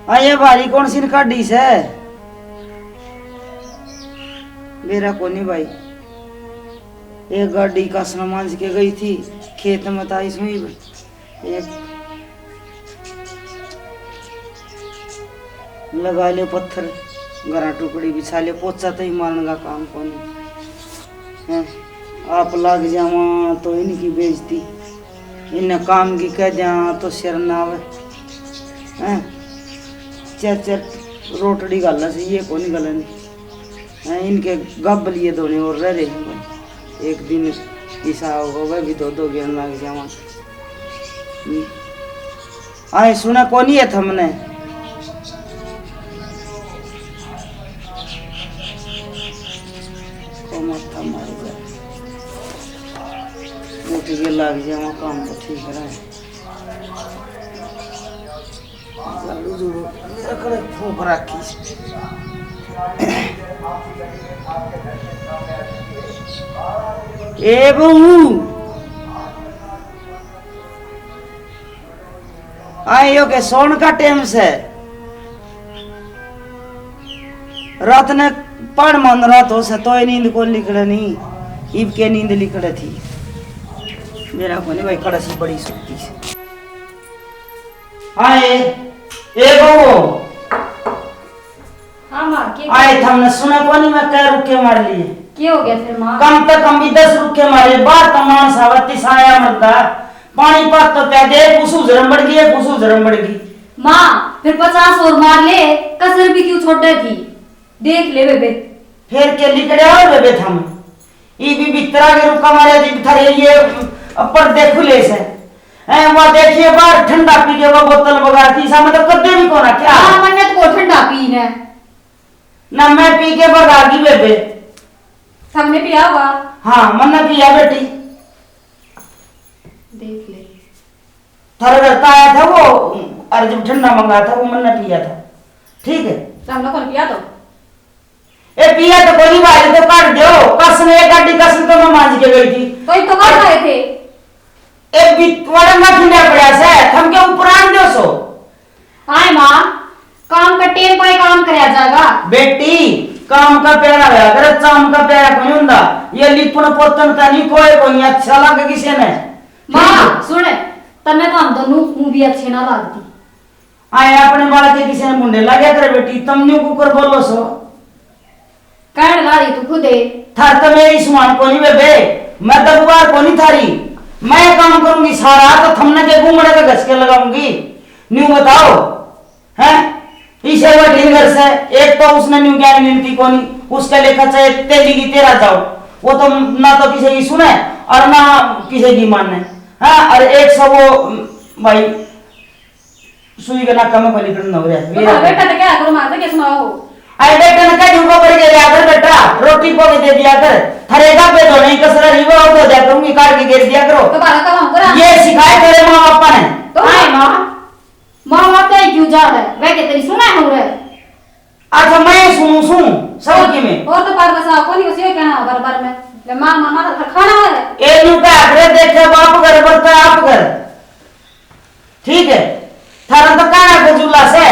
ये भारी कौन सी काटी से मेरा को नहीं भाई। एक गाड़ी का सामान के गई थी खेत में था इसमें एक लगा ले पत्थर गरा टुकड़ी बिछा ले पोचा तो ही मारने का काम को नहीं है। आप लग जावा तो इनकी बेइज्जती इन्हें काम की कह दिया तो शर्म ना आवे हैं। चर चर रोटड़ी गल से ये कौन गल नहीं है। इनके गब लिए दोने और रह रहे हैं। एक दिन ऐसा होगा वह भी दो ज्ञान लग जावा। आए सुना कौन है थमने लग जावा काम तो ठीक रहे। फूक रखी ए बहू आयो के सोन का टाइम से रात ने पढ़ मन रात हो से तो नींद को लिखड़े नहीं इब के नींद लिखड़े थी मेरा को नहीं भाई कड़सी बड़ी सुखती से। आए ए बहू हाँ माँ आए हमने सुना को नहीं मैं कह रुके मार लिए क्या हो गया फिर माँ? कम तक कम भी 10 रुके मारे बार तमान सावती साया मरता पानी पात तो क्या दे कुसु जरम बढ़ गई कुसु जरम बढ़ गई। माँ फिर 50 और मार ले कसर भी क्यों छोड़ थी देख ले बेबे फिर के लिकड़े और बेबे थम ई भी बितरा के रुका मारे दी थरे ये ऊपर देखो ले से हैं वो देखिए बाहर ठंडा पी के वो बोतल बगाड़ थी सा मतलब कद्दे भी कोना क्या हां मैंने तो ठंडा पी ने ना मैं पी के बगा दी बेबे हमने पिया होगा। हां मन्ना पिया बेटी देख ले थारा करता आया था वो और जब ठंडा मंगा था वो मन्ना पिया था ठीक है हमने कौन पिया तो ए पिया तो कोई बात तो काट दो कसने एक गाड़ी कसने तो मैं मांझ के गई थी कोई तो कर रहे थे ए बिटवाड़ा ना खिंडा पड़ा से हम के ऊपर आन दो सो आए मां काम का टेम पे काम करया जाएगा बेटी काम का प्यारा है अगर चाम का प्यारा कोई हुंदा ये लिपण पोतन ता नहीं कोई अच्छा लगे किसी ने मां सुन तने तो हम दोनों मूवी अच्छे ना लगती आए अपने बाल के किसी ने मुंडे लगे करे बेटी तुम न्यू कुकर बोलो सो कहने वाली तू खुद है थार तो मेरी सुमान को नहीं बेबे मैं दबुआर को नहीं थारी मैं काम करूंगी सारा तो थमने के घूमड़े का घस के लगाऊंगी न्यू बताओ हैं इसे वो ढींगर से एक तो उसने न्यू ज्ञान मिलती कोनी उसके लेखा चाहे तेली की तेरा जाओ वो तो ना तो किसी की सुने और ना किसी की माने हाँ और एक सब वो भाई सुई के नाका में पली करना हो रहा बेटा तो क्या करूं मां तो क्या सुनाओ आई बेटा ने कहा झुको पड़ के लिया कर बेटा रोटी को भी दे दिया कर थरेगा पे तो नहीं कसरा रिवा हो तो जा करूंगी काट के गिर दिया करो तो बारा काम करा ये सिखाए तेरे मां पापा ने तो हाय मां मां बाप तो क्यों जा है वे के तेरी सुना हो रहा है अच्छा मैं सुन सब की में और तो बार बसा को नहीं उसे कहना बार बार में ले मां मामा का खाना है ए न्यू का अरे देखे बाप घर बरता आप घर ठीक है थारा तो काना बजुला से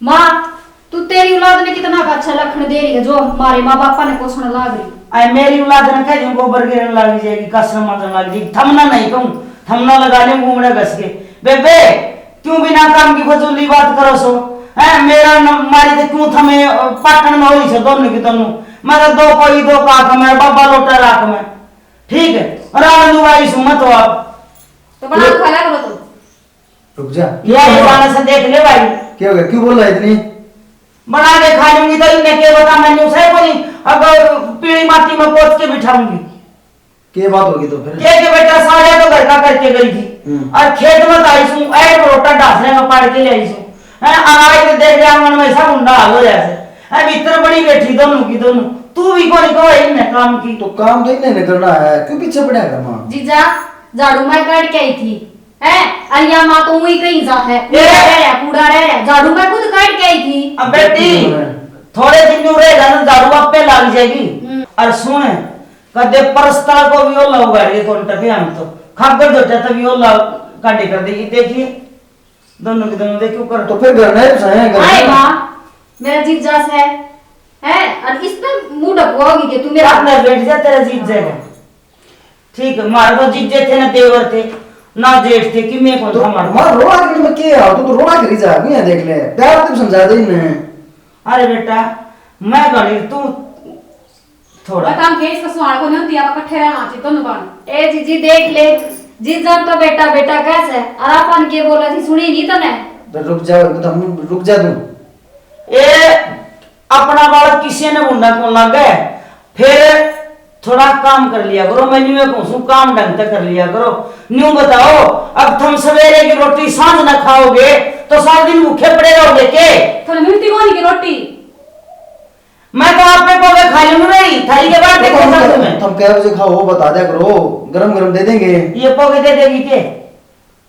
मां तू तेरी औलाद ने कितना अच्छा लखन दे रही है जो हमारे मां बापा ने पोषण लाग रही आई मेरी औलाद ने कह गोबर गिरने लग जाएगी कसम मजन लग जाएगी थमना नहीं कहूं थमना लगा ले घूमड़े घस के बेबे क्यों बिना काम की फजूली बात करो सो है मेरा मारी तो क्यों थमे पाटन में होई से दोनों की दोनों मेरा दो कोई दो काक में बाबा लोटा राख में ठीक है और आनंद वाई सुमत हो आप तो बना खाया करो तो रुक जा ये गाना से देख ले भाई क्या हो गया क्यों बोल रहा है इतनी बना के खा लूंगी तो इन्हें क्या बता मैं न्यू सही बोली अगर पीली माटी में पोत के बिठाऊंगी क्या बात होगी तो फिर के बेटा सारे तो घर का करके गई थी और खेत में आई सू ऐड रोटा ढासने में पाड़ के ले आई सू है अनाज के देख आंगन में सब मुंडा हाल हो जैसे है इतना बड़ी बैठी दोनों की दोनों तू भी कोई को इन्हें काम की तो काम तो इन्हें करना है क्यों पीछे पड़ा है मां जीजा झाड़ू मैं काट के आई थी है अलिया मां तो वही कहीं जा है कूड़ा रह झाड़ू मैं खुद काट के आई थी अब बेटी थोड़े दिन न्यू रहेगा ना झाड़ू आप पे लग जाएगी और सुन कदे परस्ता को भी ओला उगाड़ के कौन टके हम तो खाकर जो चाहता भी ओला काटे कर देगी देखिए दोनों के दोनों देख क्यों कर तो फिर घर नहीं घुसाए घर हाय में। माँ मेरा जीजा है और इस पे मुंह ढकवाओगी कि तू मेरा अपना बैठ जा, तेरा जीत जाएगा। ठीक है, मारे तो जीत थे ना देवर थे ना जेठ थे कि मैं कौन तो था मार। मां रोड़ा के में के आओ तो रोड़ा करी जा नहीं देख ले प्यार तो समझा दे इन्हें। अरे बेटा मैं गणी तू थोड़ा बताम के इसका सुहाड़ को नहीं होती आप इकट्ठे रहना चाहिए दोनों बाण ए जीजी देख ले जीजा तो बेटा बेटा कैसे और अपन के बोला थी सुनी नहीं तने तो रुक जा तू। ए अपना बाल किसी ने बुंडा को लग गए, फिर थोड़ा काम कर लिया करो। मैं न्यू पहुंचू काम ढंग से कर लिया करो। न्यू बताओ अब तुम सवेरे की रोटी सांझ न खाओगे तो सारा दिन भूखे पड़े रहोगे के? थोड़ी मिलती कौन की रोटी मैं तो आप पे कोवे खा लूंगा नहीं थाली के बाद देखो सब तुम्हें। तुम क्या बजे खाओ वो बता दिया करो, गरम गरम दे देंगे। ये पोगे दे देगी के?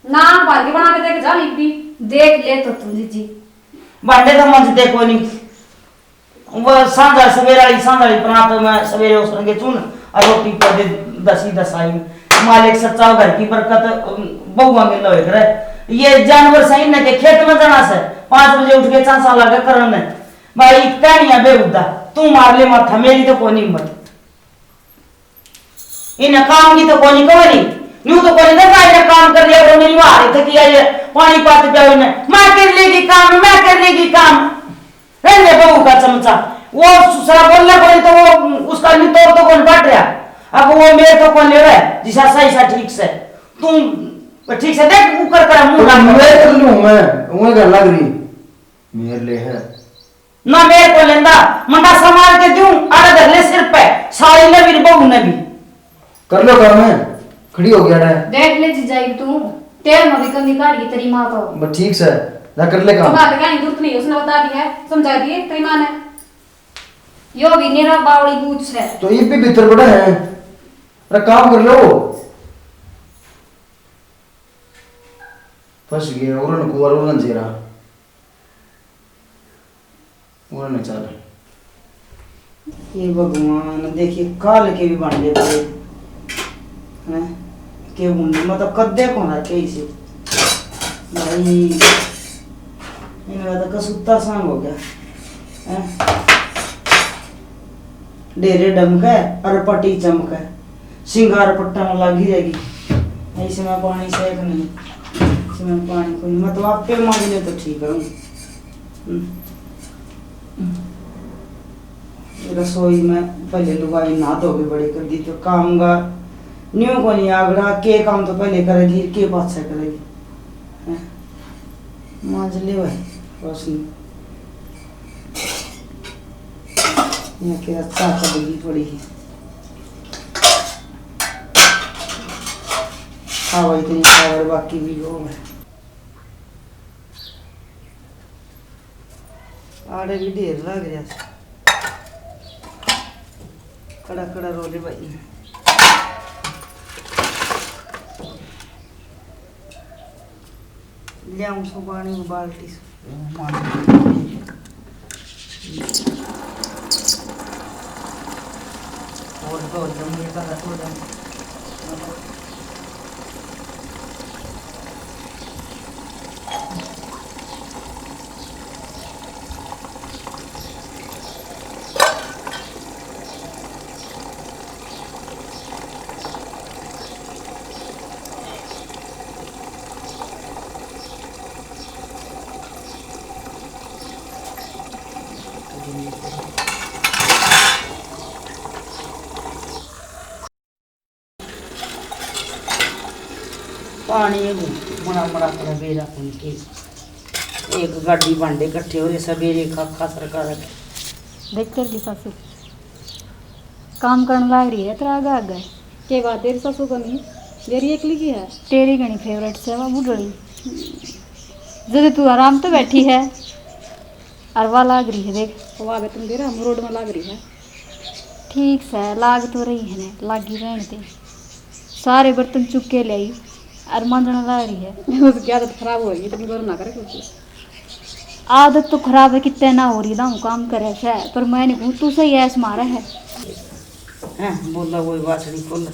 नाम पार के बना के देख जा लिख भी देख ले तो तू जीजी बांडे तो मंज देखो नहीं वो सांझा सवेरा ही सांझा ही परात में सवेरे उस रंगे चुन और रोटी पर दे दसी दसाई मालिक सच्चा घर की बरकत बहुआ में लोए करे। ये जानवर सही न के खेत में जाना से 5 बजे उठ के चांसा लगा करन भाई कहानियां बेहुदा तू मार ले माथा मेरी तो कोनी हिम्मत इन काम की तो कोनी कवरी न्यू तो कोनी देखा ये काम कर लिया वो मेरी वार थे कि ये पानी पाते पे ने मैं कर लेगी काम मैं कर लेगी काम रहने बहू का चमचा वो ससुरा बोलने कोई तो वो उसका नहीं तो कौन बांट रहा अब वो मेरे तो कौन ले रहा है जिसा सही सा ठीक से तुम ठीक से देख ऊपर कर मुंह ना मैं कर लूं मैं घर लग रही मेरे लिए है ना मेरे को लेंदा मंडा संभाल के दूं आड़ा धर ले सिर पे सारी ने भी बहू ने भी कर लो काम है खड़ी हो गया है देख ले जीजा तू तेल में भी कमी काट गई तेरी माँ तो बस ठीक से ना कर ले तो काम। बात क्या जरूरत नहीं उसने बता दी है समझा दिए तेरी मां ने यो भी नेरा बावड़ी बूझ है तो ये भी भीतर बड़ा है अरे काम कर लो फंस गए उड़न कुआर उड़न जेरा उड़न चल ये भगवान देखिए काल के भी बन जाते हैं के मुंडे मतलब कद्दे कौन है कैसे भाई इनका तो कसुत्ता सांग हो गया हैं डेरे डमका है और पट्टी चमका है सिंगार पट्टा में लगी रहेगी ऐसे में पानी सेक नहीं ऐसे में पानी को नहीं मतलब आप पे मांगने तो ठीक है। रसोई में पहले लुगाई ना धो के बड़े कर दी तो काम का न्यू को नहीं आगड़ा के काम तो पहले करेगी के बात से करेगी मांझ ले भाई रोशनी ये के अच्छा करेगी थोड़ी ही खावा इतनी खावा बाकी भी हो गए आड़े भी ढेर लग रहा कड़ा कड़ा रोले भाई लियाऊं सो पानी में बाल्टी और तो जम ये का तो जम पानी बड़ा बड़ा कर बेरा उनके एक गाड़ी बांडे इकट्ठे हो रहे सवेरे खा सरकार देख तेरी सासू काम करने लग रही है तेरा आगे आगे के बात तेरी सासू को नहीं मेरी एकली की है तेरी घनी फेवरेट से वह बुढ़ड़ी जब तू आराम तो बैठी है अरवा लाग रही है देख वो आगे तुम दे रहा हम रोड में लग रही है ठीक से लाग तो रही है ना लागी रहने दे सारे बर्तन चुक के ले आई और मांझने लग रही है उसकी आदत खराब हो रही है इतनी बार ना करे कुछ आदत तो खराब है कितने ना हो रही ना काम करे से पर मैं नहीं कहूँ तू सही ऐस मारा है हैं बोला वही बाछड़ी खोल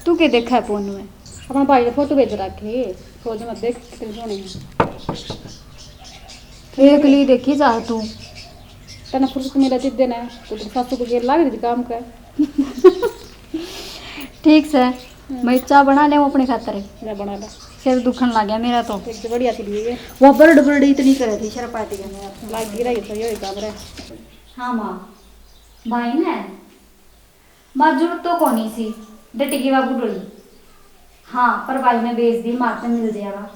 तू क्या देखा है फोन में? अपना भाई ने फोटो भेज रखे, सोच मत देख कितने सोने हैं। एक ली देखी जा तू। तेना फुर्सत मिला जिस दिन है तो तेरी सासू को गेर लाग रही थी काम का। ठीक से मैं चाय बना ले अपने खातर। जा बना ला। सिर दुखन लग गया मेरा तो। एक से बढ़िया सी लिए वो बर्ड बर्ड इतनी करे थी शर्म पाती है। लाग गिरा तो ये काम रहा। हाँ माँ, भाई ने माँ जरूरत तो कोनी सी डटी बाबू डोली। हाँ पर भाई ने बेच दी, माँ से मिल जाएगा।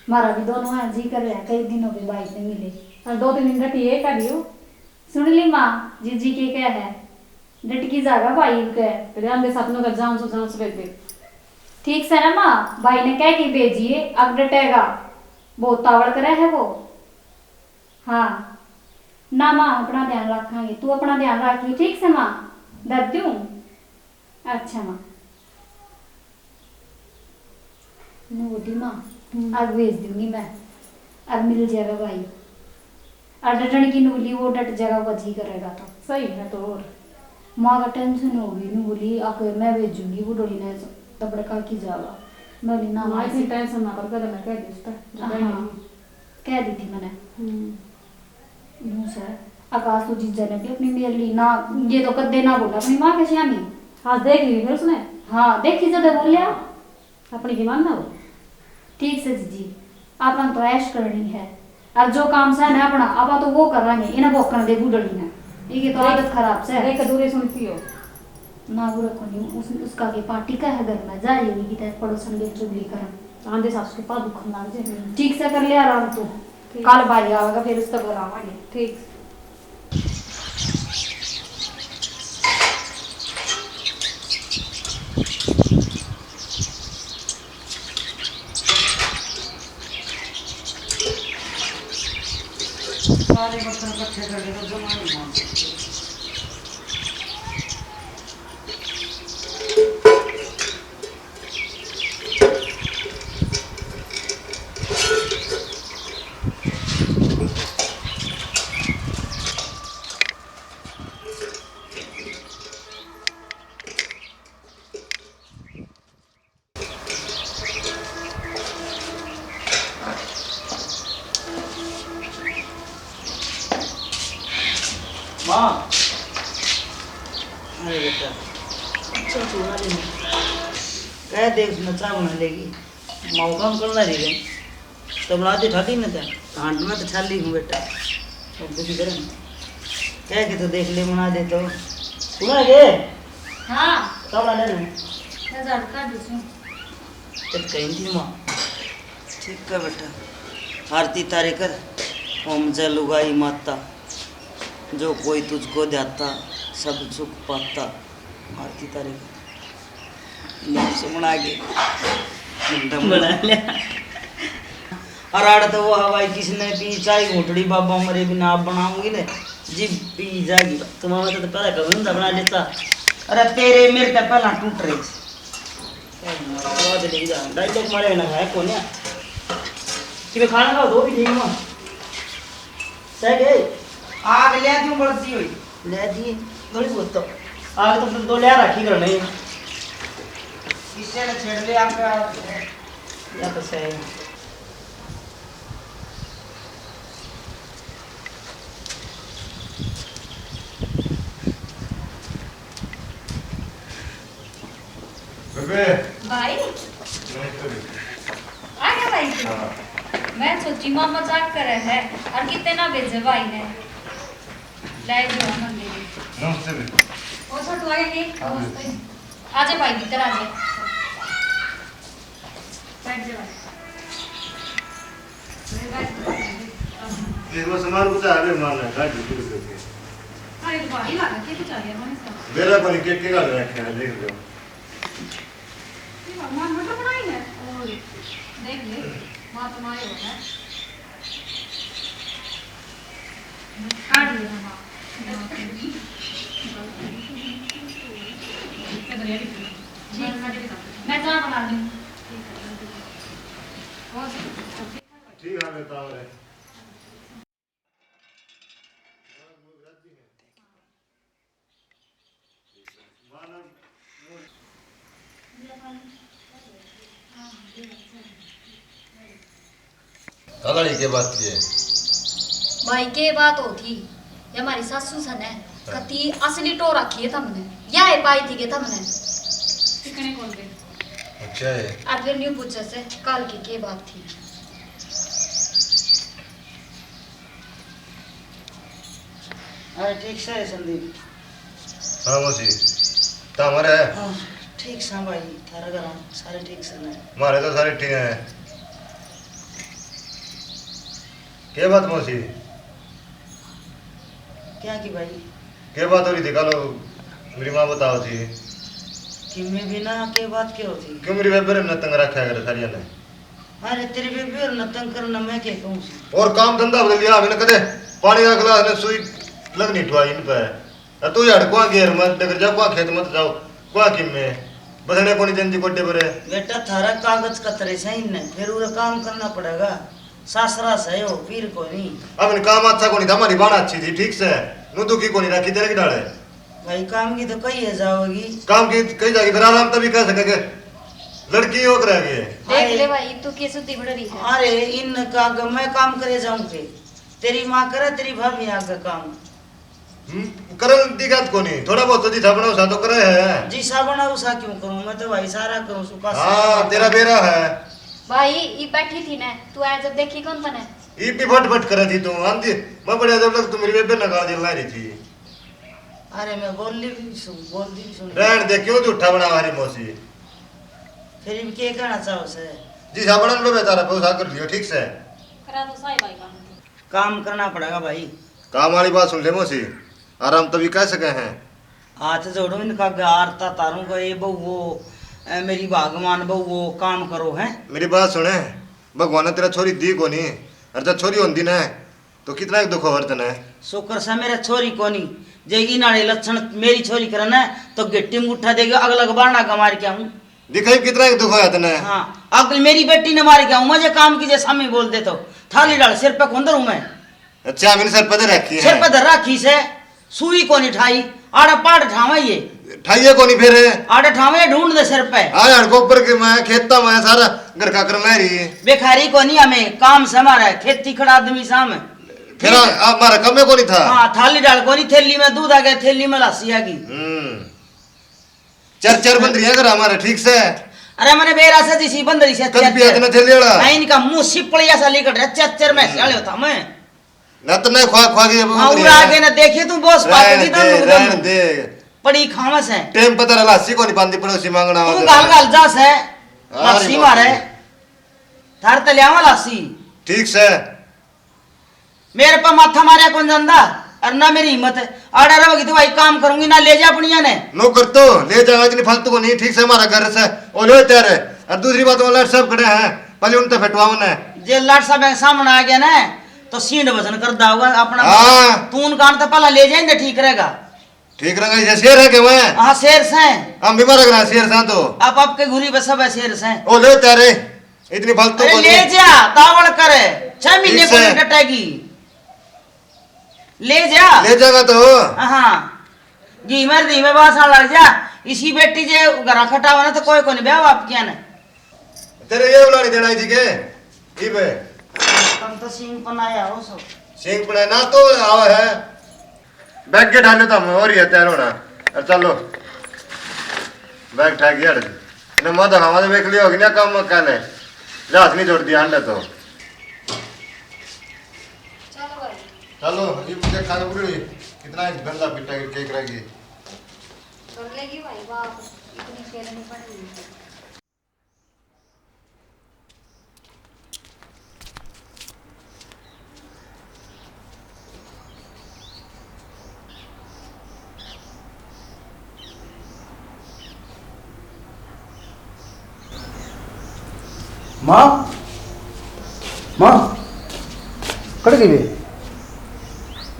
मारा भी दोनों है जी कर रहा है, कई दिनों भी भाई से मिले। और 2-3 दिन डटी ये कर लियो। सुन ली माँ, जीजी के क्या है डटकी जागा भाई के। तेरे आंधे सपनों का जाम से भेज दे। ठीक से ना माँ, भाई ने कह के भेजिए अब डटेगा, बहुत तावड़ करे है वो। हाँ ना माँ, अपना ध्यान रखेंगे, तू अपना ध्यान रखिए ठीक से माँ। डरती हूँ। अच्छा माँ। नोटी माँ, अब भेज दूंगी मैं, अब मिल जाएगा भाई। और डटने की नूली वो डट जाएगा, वो जी करेगा तो सही है तो और माँ का टेंशन होगी। नू बोली आके मैं भेजूंगी, वो डोली ने तबड़का की जाएगा। मैं बोली ना माँ माँ इतनी टेंशन ना कर, मैं कह दी उसका हाँ, कह दी थी मैंने। यूं सर आकाश तो जीजा ने भी अपनी मेरे ली ना, ये तो कद्दे ना बोला अपनी माँ के श्यामी। आज देख ली फिर उसने हाँ देखी जब बोलिया। अपनी की मानना हो। ठीक से जीजी, अपन तो ऐश करनी है, और जो काम से है अपना आप तो वो करेंगे, इन्हें भोकन दे बुढ़ड़ी ने। ये तो आदत खराब से है। देख दूरी सुनती हो ना वो रखो नहीं उसका के पार्टी का है घर में, जा रही की तरह पड़ोसन के चुगली कर। आंधे सास के पास दुख लाग जाए। ठीक से कर ले आराम तू, कल भाई आएगा फिर उसका बुलावांगे। ठीक सारे बर्तन इकट्ठे करके तो जमा नहीं मान सकते। माँ, अरे बेटा अच्छा सोना ले कह दे उसमें चाय बना लेगी। माँ काम करना रही गई तो बनाती ठाती ना था हांड में तो छाली हूँ बेटा, अब बुझी करे कह के तो देख ले बना दे तो सुना के हाँ कब बना ले मैं झाड़ू काट दूँ। तब कहीं थी माँ। ठीक है बेटा, आरती तारे कर ओम जय लुगाई माता, जो कोई तुझको जाता सब सुख पाता। आरती तारे से बना के बना लिया। और आड़ तो वो हवाई किसने पी चाय घोटड़ी बाबा मरे बिना आप बनाऊंगी ना जी पी जाएगी। तुम्हारा तो पहले कभी नहीं बना लेता। अरे तेरे मेरे का पहला टूट रही डायलॉग मारे ना है कौन है कि मैं खाना खाओ दो भी ठीक हूँ सही आग ले दी बढ़ती हुई ले दी थोड़ी बहुत तो आग तो दो ले रखी कर नहीं किससे ने छेड़ ले आग या तो सही बेबे भाई नहीं आ गया भाई तू? मैं सोची माँ मजाक कर रहे हैं और कितने ना भेजे भाई ने। ले जो मंदिर नमस्ते बेबे वो छोटू आएंगे। हाँ। आजा भाई भीतर आजा, बैठ जा भाई। इसमें सामान कुछ आगे मारना है गाड़ी दूर करके अरे भाई लगा के कुछ आ गया मन इसका। मेरा पर के का रखा है देख लो ये भगवान मटर बनाई है और देख ले वहां तो मारे हो है। काट लिया माँ। मैं जहाँ बना दूँ। ठीक है बताओ रे माना अगली के बात की है भाई के बात हो थी ये हमारी सासू सन है कति असली टो रखी है तुमने या पाई थी के तुमने कितने कौन पे अच्छा है और फिर न्यू पूछे से कल की के बात थी अरे ठीक से है संदीप। हाँ मौसी तो हमारे है हाँ, ठीक से भाई थारा घर सारे ठीक से ना। हमारे तो सारे ठीक हैं क्या बात मौसी क्या की भाई क्या बात हो रही थी कल मेरी माँ बताओ थी कि मैं बिना के बात क्या होती। क्यों मेरी बेबे ने तंग रखा है सारिया ने अरे तेरी बेबी और नतंग करना मैं क्या कहूँ और काम धंधा बदल लिया मैंने कदे पानी का गिलास ने सुई लगनी ठुआई इन पे तू यार कुआ घेर मत डगर जा कुआ खेत मत जाओ कुआ किम में बसने को नहीं जंजी कोटे परे बेटा थारा कागज कतरे से ही नहीं फिर उरे काम करना पड़ेगा सासरा से हो पीर को नहीं। अब इन काम अच्छा को नहीं था हमारी बाण अच्छी थी ठीक से नु दुखी को नहीं रखी तेरे की डाले भाई काम की तो कही है जाओगी काम की कई जाएगी फिर आराम तभी कह सकेंगे लड़की हो कर रही है देख ले भाई तू की सुधी बढ़ रही है अरे इन का मैं काम करे जाऊंगे तेरी माँ करे तेरी भाभी आगे काम करल दिक्कत को नहीं थोड़ा बहुत तो जी साबना उसा तो करे है जी साबना उसा क्यों करूं मैं तो भाई सारा करूं सुखा हाँ तेरा बेरा है भाई ये बैठी थी ना तू आज जब देखी कौन तने ये भी फट फट करे थी तू आंधी मैं बढ़िया जब तक तू मेरी बेबे नगा दिल ला रही थी अरे मैं बोल दी सुन रहन दे क्यों झूठा बना हमारी मौसी फिर भी क्या कहना चाहो से जी साबना में बेचारा पैसा कर लियो ठीक से करा तो साई भाई काम करना पड़ेगा भाई। काम वाली बात सुन ले मौसी आराम तभी कह सके हैं हाथ जोड़ो इनका आरता तारों को ये बहु वो मेरी भगवान बहु वो काम करो हैं। मेरी बात सुने भगवान ने तेरा छोरी दी को नहीं और जब छोरी होती ना तो कितना एक दुख वर्तन है शुक्र से मेरा छोरी को नहीं जेगी नाले लक्षण मेरी छोरी करना तो गिट्टी में उठा देगा अगला बारना का मार के आऊं दिखाई कितना एक दुख होया तने हाँ अगल मेरी बेटी ने मार के आऊं मुझे काम की जैसा मैं बोल दे तो थाली डाल सिर पे खुंदर हूं मैं। अच्छा मैंने सर पे रखी है सिर पे धर रखी से सुई को नहीं ठाई आड़ा पाड़ ठावे ये ठाइए को नहीं फिर आड़ा ठावे ढूंढ दे सिर पे आज हड़को ऊपर के मैं खेता में सारा घर का कर रही बेखारी को नहीं हमें काम से हमारा खेती खड़ा आदमी साम फिर हमारा कमे को नहीं था हाँ थाली डाल को नहीं थैली में दूध आ गया थैली में लस्सी आ गई चर चर बंदरिया कर हमारे ठीक से अरे मैंने बेरा से जिसी बंदरी से कल भी आदमी थैली वाला इनका मुंह सिपड़िया सा लेकर चच्चर में साले होता मैं न तो नहीं खा खा के और आगे न देखे तू बॉस पाती थी रहन दे पड़ी खामस है टाइम पता रहा लासी को नहीं बांधी पड़ोसी मांगना तू गाल गाल जा से लासी मारे थार तलियावा लासी ठीक से मेरे पर माथा मारे कौन जानदा और ना मेरी हिम्मत है आड़ा रहोगी तो भाई काम करूंगी ना ले जा अपनिया ने नो कर तो ले जाएगा इतनी फालतू को नहीं ठीक से हमारा घर से ओ ले तेरे और दूसरी बात वो लड़ सब खड़े हैं पहले उन तो फटवावन है जे लाट साहब सामने आ गया ना तो सींड वजन कर दा होगा अपना हाँ। तून कान तो पहला ले जाएंगे ठीक रहेगा ठीक रहेगा ये शेर है के मैं हाँ शेर से हम बीमार लग रहा है शेर सा तो आप आपके घुरी बस सब है शेर से ओ ले तेरे इतनी फालतू अरे को ले नहीं जा तावड़ करे 6 महीने ठीक को से। नहीं डटेगी ले जा ले जाएगा तो हाँ जी मर दी में बासा लग जा इसी बेटी जे घर खटावा ना तो कोई को नहीं ब्याह आप क्या ना तेरे ये उलानी देना थी के ई बे तुम तो सिंह बनाया हो सब सिंह पड़ा ना तो आवा है बैग के डाले तो हम और ही है तैयार होना और चलो बैग ठा गया ने मत हमारे देख लियो होगी ना काम काले लाश नहीं जोड़ दिया अंडा तो चलो भाई चलो ये मुझे खाने बुरी कितना गंदा पिट्टा केक रहेगी कर लेगी भाई बाप इतनी खेलनी पड़ेगी माँ माँ कट गई बे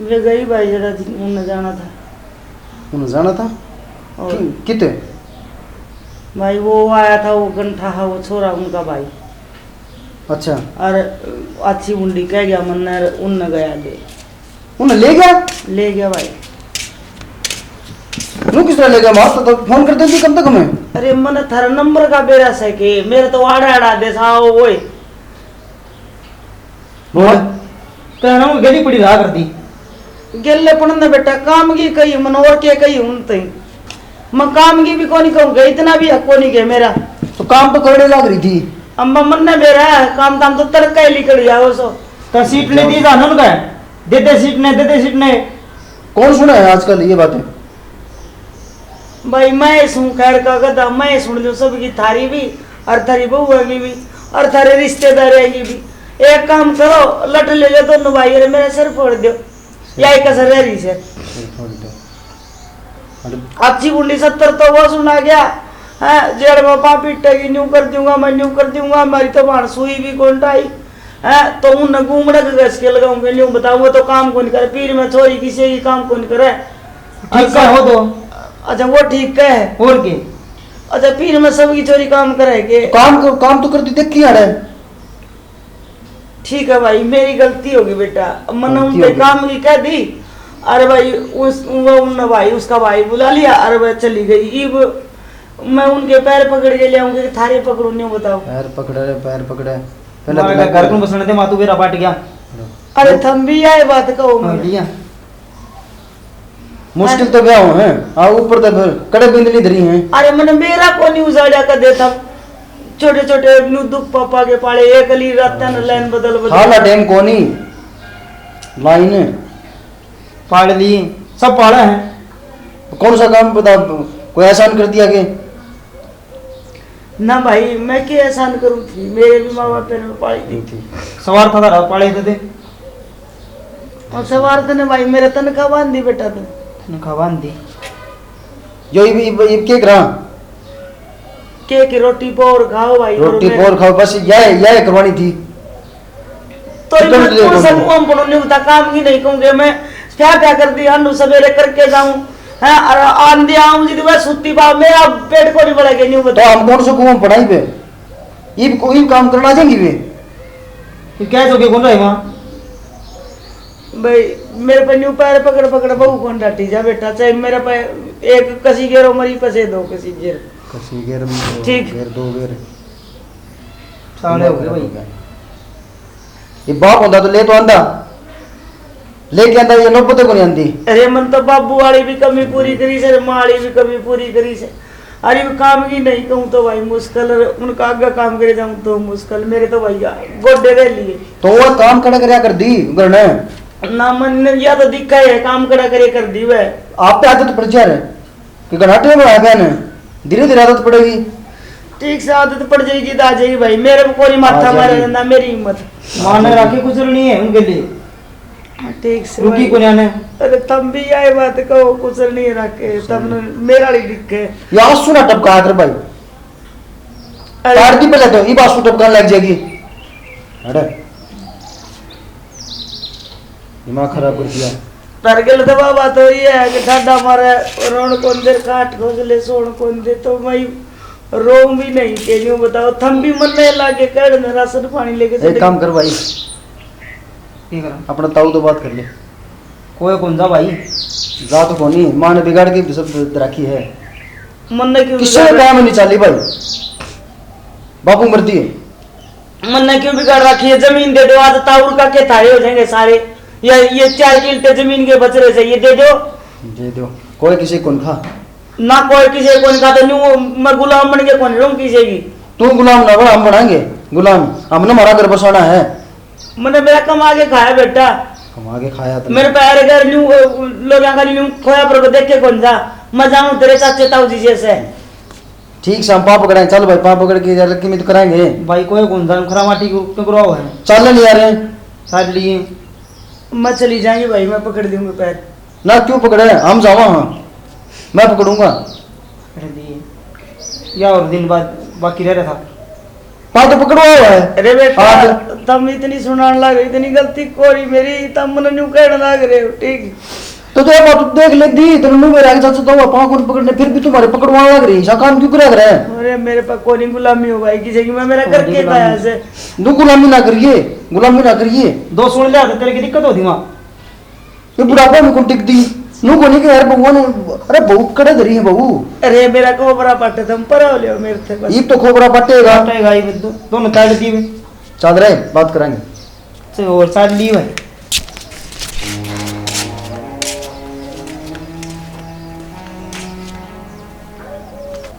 वे गई भाई जरा उन्हें जाना था उन्हें जाना था और कितने भाई वो आया था वो गंठा है वो छोरा उनका भाई अच्छा और अच्छी उंडी कह गया मन उन गया उन्हें ले गया भाई नु किस तरह ले गया माँ तो फोन कर देती कब तक हमें अरे मन थारा नंबर का बेरा से के मेरे तो आड़ा आड़ा दे सा वो बोल कहना हूँ गली पड़ी रहा कर दी गेले पण न बेटा काम की कही मन और के कही हूं तई मैं काम की भी कोनी कहूंगा इतना भी हक कोनी के मेरा तो काम तो करने लग रही थी अम्मा मन ने मेरा काम दाम तो तड़का ही निकल जाओ सो तो सीट ने दी जानो का दे सीट ने कौन सुना है आजकल ये बातें? भाई मैं सुन खैर का गदा मैं सुन लूं सबकी थारी भी और थारी बहू की भी और थारे रिश्तेदार की भी एक काम करो लट ले लो दोनों भाई और मेरा सर फोड़ दो यही कसर रह रही से अच्छी बुंडी 70 तो वो सुना गया है जेड़ में पापा पीटेगी न्यू कर दूंगा मैं न्यू कर दूंगा हमारी तो भाण सुई भी कौन ढाई है तो उन घूमड़े के घस के लगाऊंगे न्यू बताओ वो तो काम कौन करे पीर में छोरी किसी की काम कौन करे ठीक है हो तो अच्छा वो ठीक है और के अच्छा पीर में सबकी चोरी काम करेंगे काम तो करती देखी यार ठीक है भाई मेरी गलती होगी बेटा मैंने गलती उनके होगी। काम की कह दी अरे भाई उन भाई उसका भाई बुला लिया अरे भाई चली गई अब मैं उनके पैर पकड़ के ले आऊंगी थारे पकड़ू नहीं बताओ पैर पकड़े हमारा घर को बसने दे मातू बेरा पाट गया अरे थम भी आए बात कहो हाँ, लिया मुश्किल तो क्या हो है आ ऊपर तो फिर कड़े बिंदली धरी हैं अरे मैंने मेरा को नहीं उजाड़ा कर देता छोटे छोटे नु दुख पापा के पाले एक अली रात न लाइन बदल हाला टाइम कोनी लाइन पाड़ लिए सब पाड़ा है कौन सा काम बता कोई एहसान कर दिया के ना भाई मैं क्या एहसान करूं थी मेरे भी माँ बाप ने पाली थी सवार था तारा पाड़े थे और सवार तो ने भाई मेरे तनख्वाह बांध दी बेटा तो खवान दी जो ये के करा के की रोटी पोर खाओ भाई रोटी पोर खाओ बस यह करवानी थी तो चिकन मैं ले कौन सा लो। काम पड़ो नहीं होता काम की नहीं कहूंगे मैं क्या कर दी अन्नू सवेरे करके जाऊं है और आंधी आऊं जी वह सुत्ती बा मेरा पेट को नहीं बढ़ेगा नहीं तो बता हम कौन सा कुआं पढ़ाई पे ये कोई काम करना चाहेंगे वे फिर क्या जोगे कौन रहे वहाँ भाई मेरे पे न्यू पैर पकड़ पकड़ बहू कौन डाटी जा बेटा चाहे मेरे पे एक कसी गेरो मरी पसे दो कसी गेर कसी गेर ठीक। गेर दो गेर साले हो गए भाई ये बाप होता तो ले तो आंदा लेके आंदा ये नौबत को नहीं आंदी अरे मन तो बाबू वाली भी कमी पूरी करी से माँ वाली भी कमी पूरी करी से अरे वो काम की नहीं कहूँ तो भाई मुश्किल उनका आगे काम करे जाऊँ तो मुश्किल मेरे तो भैया गोडे रह लिए तो वो काम कड़ा करया कर दी घर ने ना मन ने या तो दिखा है काम कड़ा करे कर दी वह आप पे आदत पड़ जा रहे कि घनाटे में आया बहन धीरे धीरे आदत पड़ेगी ठीक से आदत पड़ जाएगी तो आ जाएगी भाई मेरे को कोई माथा आ मारे जाएगी। ना मेरी हिम्मत माँ ने राखी कुछ नहीं है उनके लिए ठीक से रुकी भाई। को जाने अरे तम भी आए बात कहो कुछ नहीं रखे तब ने मेरा ही दिखे ये आंसू ना टपका कर भाई अरे तार दी पहले तो ये आंसू टपकाने लग जाएगी अरे दिमाग खराब कर दिया तरगल दबा बात हो रही है कि ठाडा मारे रोण कौन दे काट घोसले सोण कौन दे तो मैं रोऊं भी नहीं के यूं बताओ थम भी मन में लागे कर में राशन पानी लेके एक काम कर भाई ठीक है अपना ताऊ तो बात कर ले कोई कौन जा भाई जा तो कोनी माँ ने बिगाड़ के सब रखी है मन ने क्यों किसी बिगाड़- काम नहीं चाली भाई बापू मरती है मन ने क्यों बिगाड़ रखी है जमीन दे दो आज ताउर का के थारे हो जाएंगे सारे ये 4 किल्टे जमीन के बच रहे से ये दे दो दे दो कोई किसी को खा ना कोई किसी को नहीं खाता न्यू मैं गुलाम बन के कौन रहूं किसी की तू गुलाम ना बना हम बनाएंगे गुलाम हमने हमारा घर बसाना है मैंने मेरा कमा के खाया बेटा कमा के खाया तो मेरे पैर घर न्यू लोग खाली न्यू खोया पर को देख के कौन जा मैं जाऊं तेरे चाचे ताऊ जी जैसे ठीक से हम पाप पकड़ाएं चल भाई पाप पकड़ के यार की तो कराएंगे भाई कोई कौन जा खरा माटी को क्यों कराओ है चल नहीं आ रहे साथ लिए मैं चली जाएंगी भाई मैं पकड़ दूंगी पैर ना क्यों पकड़े हम जावा हाँ मैं पकड़ूंगा रह दिए या और दिन बाद बाकी रह रहा था हाँ तो पकड़वा हुआ है अरे बेटा हाँ, तुम इतनी सुनाने लग रही इतनी गलती कोरी मेरी तुम मन न्यू कहने लग रहे हो ठीक तो बात देख ले दी तो मुंह में आगे चाचा तो पाँव को पकड़ने फिर भी तुम्हारे पकड़वाने लग रही ऐसा काम क्यों करा रहे अरे मेरे पास कोई नहीं गुलामी हो भाई किसी की मैं मेरा करके खाया से दो गुलामी ना करिए दो सुन लिया तेरे की दिक्कत होती वहाँ ये बुढ़ापा में कौन टिक दी नू को नहीं कि यार बहू ने अरे बहू कड़े धरी है बहू अरे मेरा कोबरा पट्टे तुम पर हो लियो मेरे थे बस ये तो खोबरा पटेगा काटेगा ये दोनों काट दिए चल रहे बात कराएंगे से और साथ ली भाई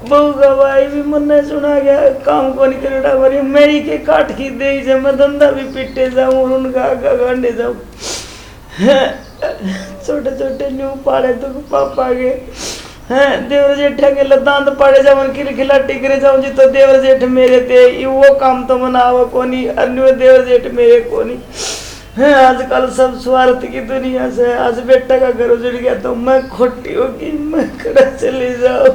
बहू का भाई भी मुन्ने सुना गया काम को नहीं करना भाई मेरी के काट की दे से मैं धंधा भी पिटे जाऊं और उनका आगा गांडे जाऊं छोटे छोटे न्यू पाड़े तो पापा के हैं देवर जेठ के लदांत पाड़े जाऊं उनकी खिलाटी करे जाऊं जी तो देवर जेठ मेरे थे वो काम तो मनावा कोनी अन्य देवर जेठ मेरे कोनी है आजकल सब स्वार्थ की दुनिया से आज बेटा का घर उजड़ गया तो मैं खोटी होगी मैं कड़ा चली जाऊं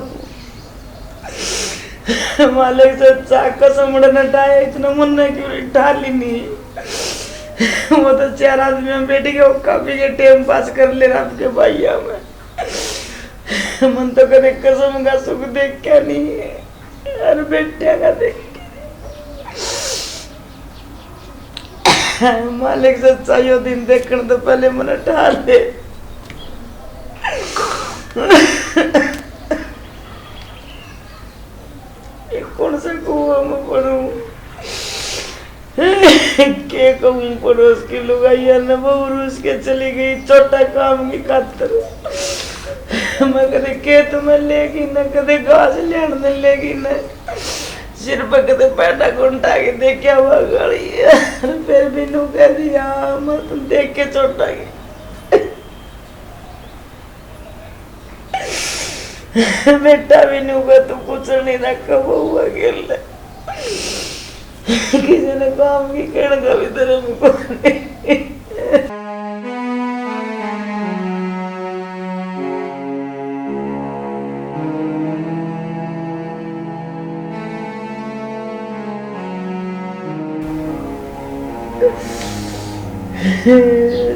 मालिक से चाका समड़ नटाया इतना मुन्ना क्यों ढाली नहीं वो तो 4 आदमी में बैठ के काफी के टाइम पास कर ले रहा आपके भैया में मन तो कदे कसम का सुख देख क्या नहीं है अरे बेटे का देख मालिक से चाहिए दिन देखने तो पहले मन ढाले कौन सा कुआ में पढ़ूं के कहूँ पड़ोस की लुगाइया न बहुरूस के चली गई छोटा काम की खातर मैं कदे खेत में लेगी न कदे घास लेने लेगी न सिर पर कदे पैटा गुंटा के देखा हुआ गाड़ी फिर भी नू कह दिया मैं तुम देख के छोटा की बेटा भी नू का तू कुछ नहीं रखा हुआ गेल किसी ने काम की कहने का भी धर्म को नहीं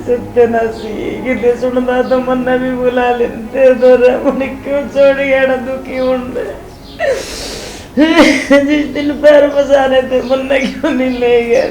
सत्यनाशी कितने सुनता तो मन भी बुला लेते तो रमन क्यों छोड़ गया दुखी उड़ जिस दिन पैर बसाने थे मन क्यों नहीं ले गया